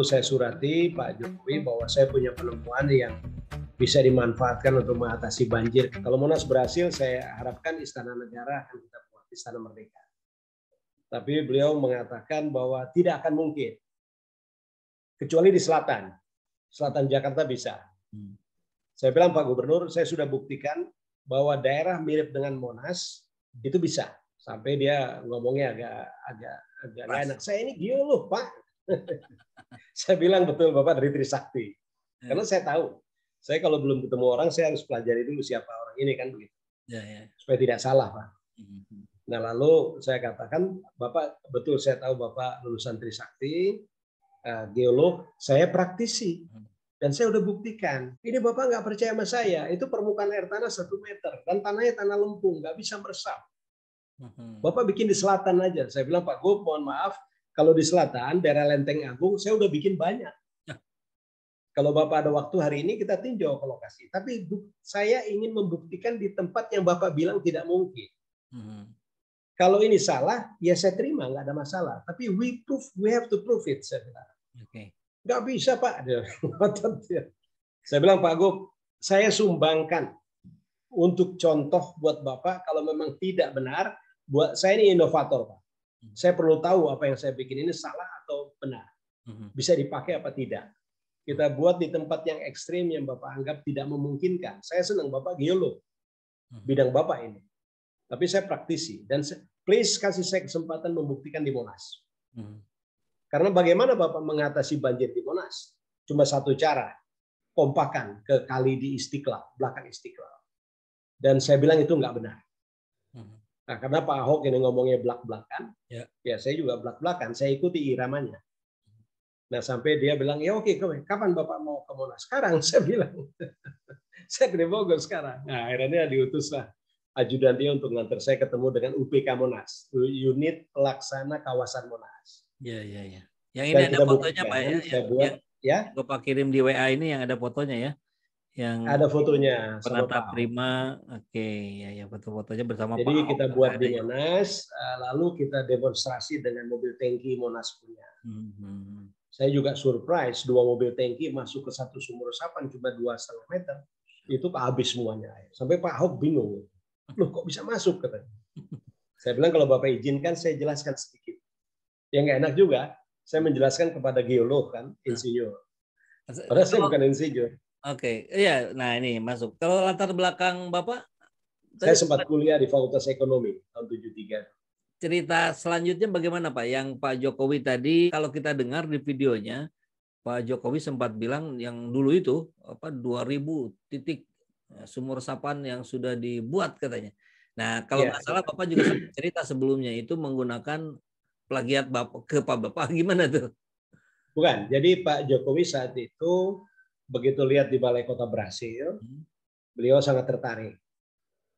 Lalu saya surati Pak Jokowi bahwa saya punya penemuan yang bisa dimanfaatkan untuk mengatasi banjir. Kalau Monas berhasil, saya harapkan Istana Negara akan kita buat, Istana Merdeka. Tapi beliau mengatakan bahwa tidak akan mungkin. Kecuali di selatan. Selatan Jakarta bisa. Saya bilang, Pak Gubernur, saya sudah buktikan bahwa daerah mirip dengan Monas itu bisa. Sampai dia ngomongnya agak nggak enak. Saya ini geolog, Pak. Saya bilang, betul Bapak dari Trisakti. Karena saya tahu. Saya kalau belum ketemu orang, saya harus pelajari dulu siapa orang ini, kan begitu. Supaya tidak salah, Pak. Nah, lalu saya katakan, Bapak, betul saya tahu Bapak lulusan Trisakti, geolog, saya praktisi. Dan saya udah buktikan, ini Bapak nggak percaya sama saya, itu permukaan air tanah 1 meter, dan tanahnya tanah lempung, nggak bisa meresap. Bapak bikin di selatan aja. Saya bilang, Pak Gub, mohon maaf, kalau di selatan, daerah Lenteng Agung, saya udah bikin banyak. Kalau Bapak ada waktu hari ini, kita tinjau ke lokasi. Tapi saya ingin membuktikan di tempat yang Bapak bilang tidak mungkin. Kalau ini salah, ya saya terima, nggak ada masalah. Tapi we have to prove it, saya bilang. Nggak bisa, Pak. Saya bilang, Pak Gub, saya sumbangkan untuk contoh buat Bapak, kalau memang tidak benar, buat saya ini inovator, Pak. Saya perlu tahu apa yang saya bikin ini salah atau benar. Bisa dipakai apa tidak. Kita buat di tempat yang ekstrim yang Bapak anggap tidak memungkinkan. Saya senang Bapak geolog. Bidang Bapak ini. Tapi saya praktisi. Dan please kasih saya kesempatan membuktikan di Monas. Karena bagaimana Bapak mengatasi banjir di Monas? Cuma satu cara. Pompakan ke kali di Istiqlal. Belakang Istiqlal. Dan saya bilang itu nggak benar. Nah, karena Pak Ahok ini ngomongnya belak-belakan, ya saya juga belak-belakan, saya ikuti iramanya. Nah, sampai dia bilang, ya oke, kapan Bapak mau ke Monas? Sekarang, saya bilang. Saya ke Bogor sekarang. Nah, akhirnya diutuslah ajudan dia untuk nganter saya ketemu dengan UPK Monas, Unit Pelaksana Kawasan Monas. Iya. Yang ini ada fotonya, Pak, ya? Saya buat, ya. Bapak kirim di WA ini yang ada fotonya, ya? Yang ada fotonya penata prima, oke, ya foto-fotonya bersama Jadi Pak. kita buat di Monas, lalu kita demonstrasi dengan mobil tangki Monas punya. Saya juga surprise, 2 mobil tangki masuk ke satu sumur resapan cuma 2,5 meter, itu habis semuanya. Sampai Pak Ahok bingung, loh kok bisa masuk katanya. Saya bilang kalau Bapak izinkan saya jelaskan sedikit. Ya nggak enak juga, saya menjelaskan kepada geolog kan, insinyur. Padahal saya bukan insinyur. Oke, iya. Nah ini masuk. Kalau latar belakang Bapak? Saya sempat kuliah di Fakultas Ekonomi tahun 73. Cerita selanjutnya bagaimana Pak? Yang Pak Jokowi tadi, kalau kita dengar di videonya, Pak Jokowi sempat bilang yang dulu itu 2000 titik sumur resapan yang sudah dibuat katanya. Nah kalau nggak salah Bapak juga cerita sebelumnya itu menggunakan plagiat Bapak ke Pak Bapak, gimana tuh? Bukan. Jadi Pak Jokowi saat itu begitu lihat di Balai Kota berhasil, beliau sangat tertarik.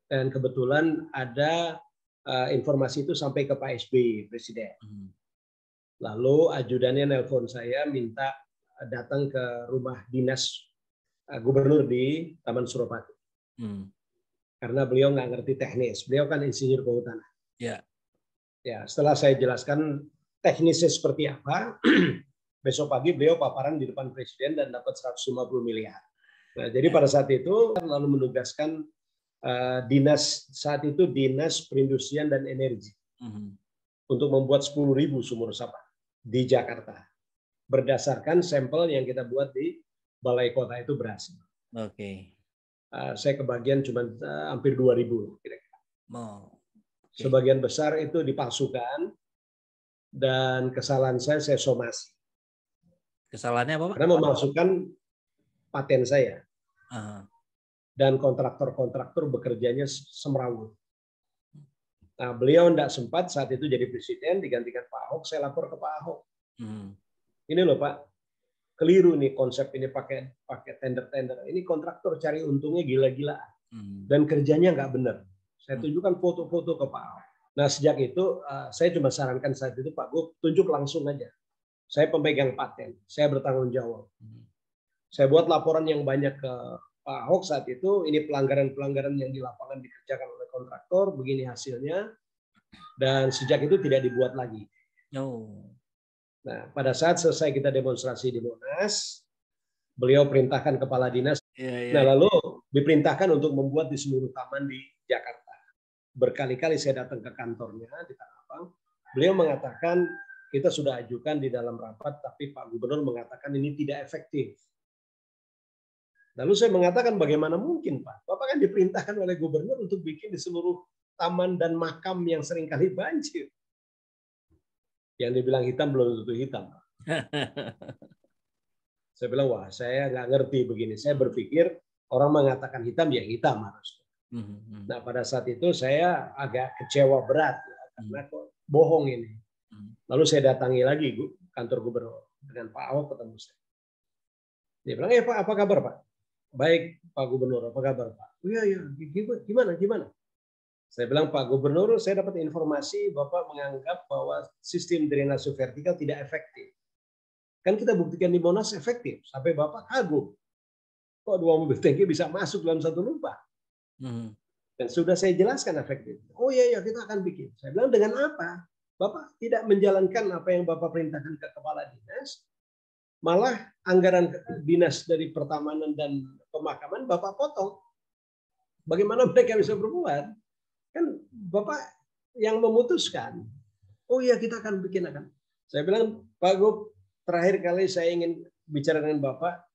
Dan kebetulan ada informasi itu sampai ke Pak SBY, Presiden. Lalu ajudannya nelpon saya minta datang ke rumah dinas gubernur di Taman Suropati. Karena beliau nggak ngerti teknis. Beliau kan insinyur kehutanan. Ya, setelah saya jelaskan teknisnya seperti apa, besok pagi beliau paparan di depan Presiden dan dapat 150 miliar. Nah, jadi pada saat itu lalu menugaskan dinas saat itu Dinas Perindustrian dan Energi untuk membuat 10.000 sumur resapan di Jakarta berdasarkan sampel yang kita buat di Balai Kota itu berhasil. Saya kebagian cuma hampir 2.000 kira-kira. Sebagian besar itu dipalsukan dan kesalahan saya somasi. Kesalahannya apa Pak? Karena memasukkan paten saya. Dan kontraktor-kontraktor bekerjanya semrawut. Nah, beliau tidak sempat saat itu jadi presiden, digantikan Pak Ahok, saya lapor ke Pak Ahok. Ini loh Pak, keliru nih konsep ini pakai tender-tender. Ini kontraktor cari untungnya gila-gilaan. Dan kerjanya nggak benar. Saya tunjukkan foto-foto ke Pak Ahok. Nah, sejak itu saya cuma sarankan saat itu Pak Gub, tunjuk langsung aja. Saya pemegang paten, saya bertanggung jawab. Saya buat laporan yang banyak ke Pak Ahok saat itu, ini pelanggaran-pelanggaran yang di lapangan dikerjakan oleh kontraktor, begini hasilnya, dan sejak itu tidak dibuat lagi. Nah, pada saat selesai kita demonstrasi di Monas, beliau perintahkan kepala dinas. Nah, lalu diperintahkan untuk membuat di seluruh taman di Jakarta. Berkali-kali saya datang ke kantornya di Tanah Abang. Beliau mengatakan kita sudah ajukan di dalam rapat, tapi Pak Gubernur mengatakan ini tidak efektif. Lalu saya mengatakan bagaimana mungkin Pak? Bapak kan diperintahkan oleh Gubernur untuk bikin di seluruh taman dan makam yang seringkali banjir. Yang dibilang hitam belum tentu hitam. Saya bilang, wah saya nggak ngerti begini. Saya berpikir orang mengatakan hitam, ya hitam harusnya. Nah pada saat itu saya agak kecewa berat, ya, karena kok bohong ini. Lalu saya datangi lagi kantor Gubernur dengan Pak Ahok, ketemu saya. Dia bilang, Pak, apa kabar Pak? Baik Pak Gubernur, apa kabar Pak? Oh iya, gimana? Saya bilang, Pak Gubernur, saya dapat informasi Bapak menganggap bahwa sistem drainase vertikal tidak efektif. Kan kita buktikan di Monas efektif, sampai Bapak kagum. Kok 2 mobil tangki bisa masuk dalam satu lubang? Dan sudah saya jelaskan efektif. Oh iya, kita akan bikin. Saya bilang, dengan apa? Bapak tidak menjalankan apa yang Bapak perintahkan ke kepala dinas, malah anggaran dinas dari pertamanan dan pemakaman Bapak potong. Bagaimana mereka bisa berbuat? Kan Bapak yang memutuskan. Oh iya, kita akan bikin. Saya bilang, Pak Gub, terakhir kali saya ingin bicara dengan Bapak,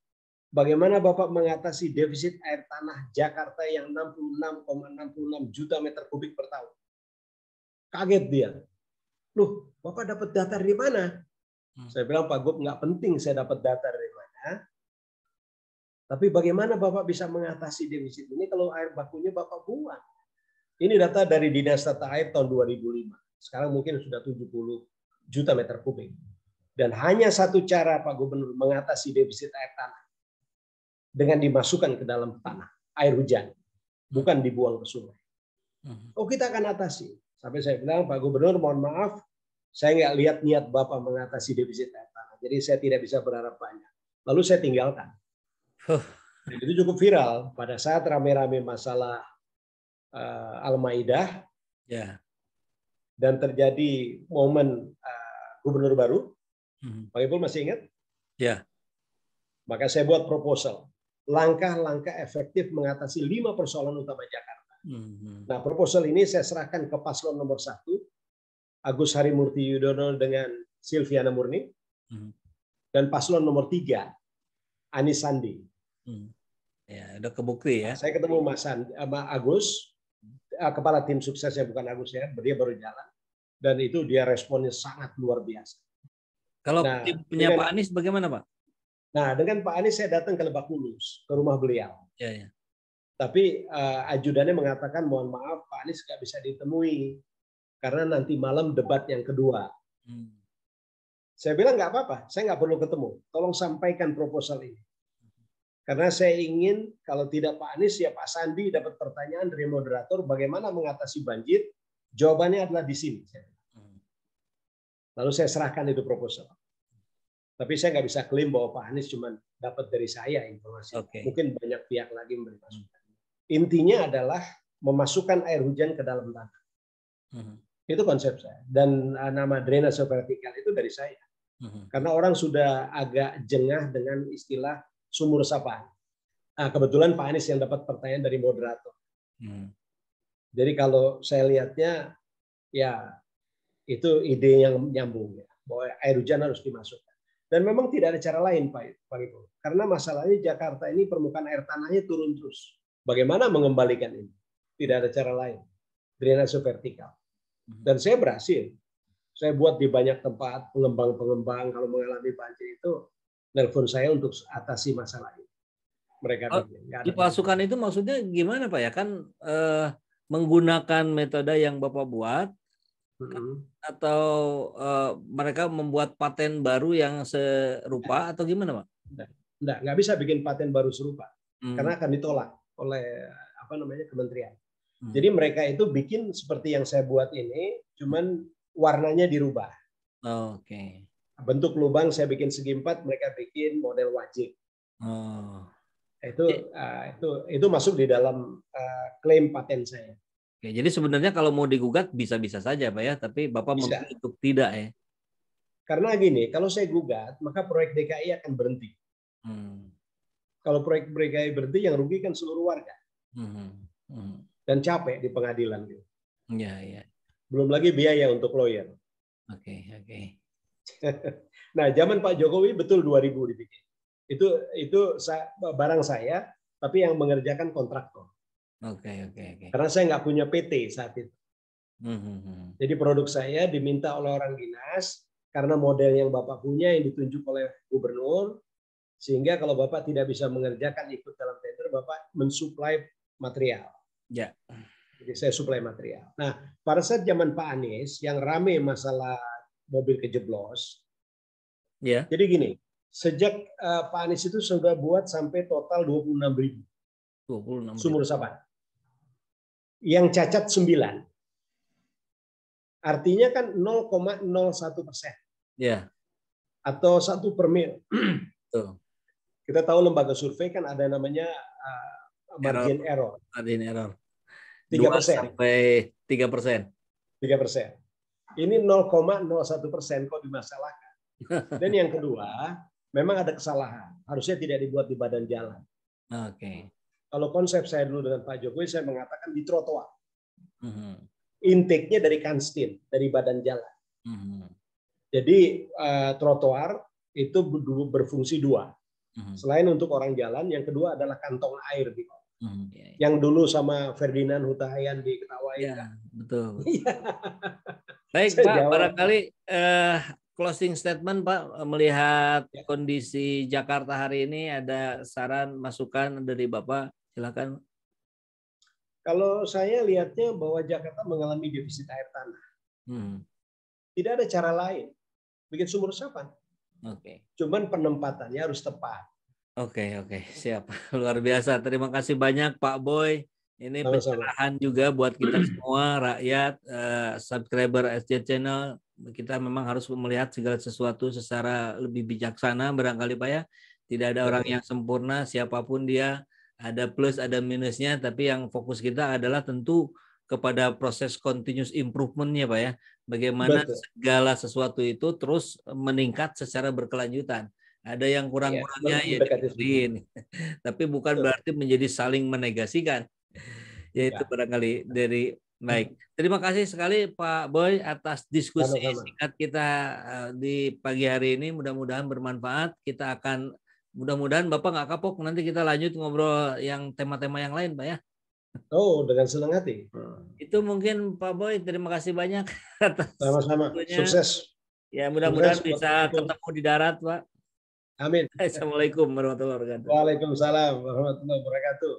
bagaimana Bapak mengatasi defisit air tanah Jakarta yang 66,66 juta meter kubik per tahun. Kaget dia. Loh, Bapak dapat data dari mana? Saya bilang, Pak Gub, nggak penting saya dapat data dari mana. Tapi bagaimana Bapak bisa mengatasi defisit ini kalau air bakunya Bapak buang? Ini data dari Dinas Tata Air tahun 2005. Sekarang mungkin sudah 70 juta meter kubik. Dan hanya satu cara Pak Gubernur mengatasi defisit air tanah. Dengan dimasukkan ke dalam tanah, air hujan. Bukan dibuang ke sungai. Oh, kita akan atasi. Sampai saya bilang, Pak Gubernur, mohon maaf, saya nggak lihat niat Bapak mengatasi defisit air tanah. Jadi saya tidak bisa berharap banyak. Lalu saya tinggalkan. Dan itu cukup viral pada saat rame-rame masalah Al-Maidah, dan terjadi momen gubernur baru. Pak Ipul masih ingat? Ya. Maka saya buat proposal langkah-langkah efektif mengatasi 5 persoalan utama Jakarta. Nah, proposal ini saya serahkan ke paslon nomor 1, Agus Harimurti Yudhoyono dengan Silviana Murni, dan paslon nomor 3, Anies Sandi. Ya, udah kebukti ya. Nah, saya ketemu sama Agus, kepala tim suksesnya bukan Agus ya, dia baru jalan, dan itu dia responnya sangat luar biasa. Kalau tim punya Pak Anies bagaimana Pak? Nah, dengan Pak Anies saya datang ke Lebak Bulus, ke rumah beliau. Ya. Tapi ajudannya mengatakan, mohon maaf Pak Anies nggak bisa ditemui karena nanti malam debat yang kedua. Saya bilang nggak apa-apa, saya nggak perlu ketemu. Tolong sampaikan proposal ini. Karena saya ingin kalau tidak Pak Anies ya Pak Sandi dapat pertanyaan dari moderator bagaimana mengatasi banjir. Jawabannya adalah di sini. Lalu saya serahkan itu proposal. Tapi saya nggak bisa klaim bahwa Pak Anies cuma dapat dari saya informasi. Mungkin banyak pihak lagi memberi masukan. Intinya adalah memasukkan air hujan ke dalam tanah. Itu konsep saya. Dan nama drainase vertikal itu dari saya. Karena orang sudah agak jengah dengan istilah sumur resapan. Nah, kebetulan Pak Anies yang dapat pertanyaan dari moderator. Jadi kalau saya lihatnya, ya itu ide yang nyambung ya, bahwa air hujan harus dimasukkan. Dan memang tidak ada cara lain, Pak Ibu. Karena masalahnya Jakarta ini permukaan air tanahnya turun terus. Bagaimana mengembalikan ini? Tidak ada cara lain. Drainase vertikal. Dan saya berhasil. Saya buat di banyak tempat, pengembang-pengembang kalau mengalami banjir itu nelpon saya untuk atasi masalah ini. Mereka di pasukan itu maksudnya gimana Pak ya? Kan menggunakan metode yang Bapak buat, atau mereka membuat paten baru yang serupa atau gimana Pak? Nggak bisa bikin paten baru serupa karena akan ditolak oleh kementerian. Jadi mereka itu bikin seperti yang saya buat ini, cuman warnanya dirubah. Bentuk lubang saya bikin segi 4, mereka bikin model wajik. Itu masuk di dalam klaim paten saya. Oke, jadi sebenarnya kalau mau digugat bisa-bisa saja Pak ya, tapi Bapak memilih untuk tidak ya. Karena gini, kalau saya gugat, maka proyek DKI akan berhenti. Kalau proyek DKI berhenti, yang rugi kan seluruh warga. Dan capek di pengadilan. Ya. Belum lagi biaya untuk lawyer. Oke. Nah, zaman Pak Jokowi betul 2000 dibikin. Itu barang saya, tapi yang mengerjakan kontraktor. Oke. Karena saya nggak punya PT saat itu. Jadi produk saya diminta oleh orang dinas karena model yang Bapak punya yang ditunjuk oleh gubernur, sehingga kalau Bapak tidak bisa mengerjakan ikut dalam tender, Bapak mensuplai material. Ya. Jadi saya suplai material. Nah, pada saat zaman Pak Anies yang rame masalah mobil kejeblos, ya. Jadi gini, sejak Pak Anies itu sudah buat sampai total 26.000 sumur resapan. Yang cacat 9. Artinya kan 0,01%. Ya. Atau 1 per mil. Tuh. Kita tahu lembaga survei kan ada namanya margin error. Margin error. 3% sampai 3%. 3%. Ini 0,01% kok dimasalahkan. Dan yang kedua, memang ada kesalahan. Harusnya tidak dibuat di badan jalan. Oke. Kalau konsep saya dulu dengan Pak Jokowi, saya mengatakan di trotoar. Intake-nya dari Kanstin, dari badan jalan. Jadi trotoar itu berfungsi 2. Selain untuk orang jalan, yang kedua adalah kantong air di bawah. Yang dulu sama Ferdinand Hutahayan diketawain. Ya, kan? betul. Baik, Pak, barangkali closing statement, Pak, melihat kondisi Jakarta hari ini, ada saran, masukan dari Bapak, silakan. Kalau saya lihatnya bahwa Jakarta mengalami defisit air tanah. Tidak ada cara lain. Bikin sumur resapan. Cuman penempatannya harus tepat. Oke, siap. Luar biasa. Terima kasih banyak Pak Boy. Ini pencerahan juga buat kita semua, rakyat, subscriber SJ Channel. Kita memang harus melihat segala sesuatu secara lebih bijaksana barangkali Pak ya. Tidak ada orang yang sempurna, siapapun dia. Ada plus, ada minusnya, tapi yang fokus kita adalah tentu kepada proses continuous improvement-nya Pak ya. Bagaimana segala sesuatu itu terus meningkat secara berkelanjutan. Ada yang kurang-kurangnya ya dibenerin. Tapi bukan berarti menjadi saling menegasikan. Yaitu barangkali dari baik. Terima kasih sekali Pak Boy atas diskusi singkat kita di pagi hari ini. Mudah-mudahan bermanfaat. Kita akan mudah-mudahan Bapak nggak kapok, nanti kita lanjut ngobrol yang tema-tema yang lain, Pak ya. Oh, dengan senang hati. Itu mungkin Pak Boy, terima kasih banyak atas sama-sama. Sukses. Ya, mudah-mudahan bisa ketemu di darat, Pak. Amin. Assalamualaikum warahmatullahi wabarakatuh. Waalaikumsalam warahmatullahi wabarakatuh.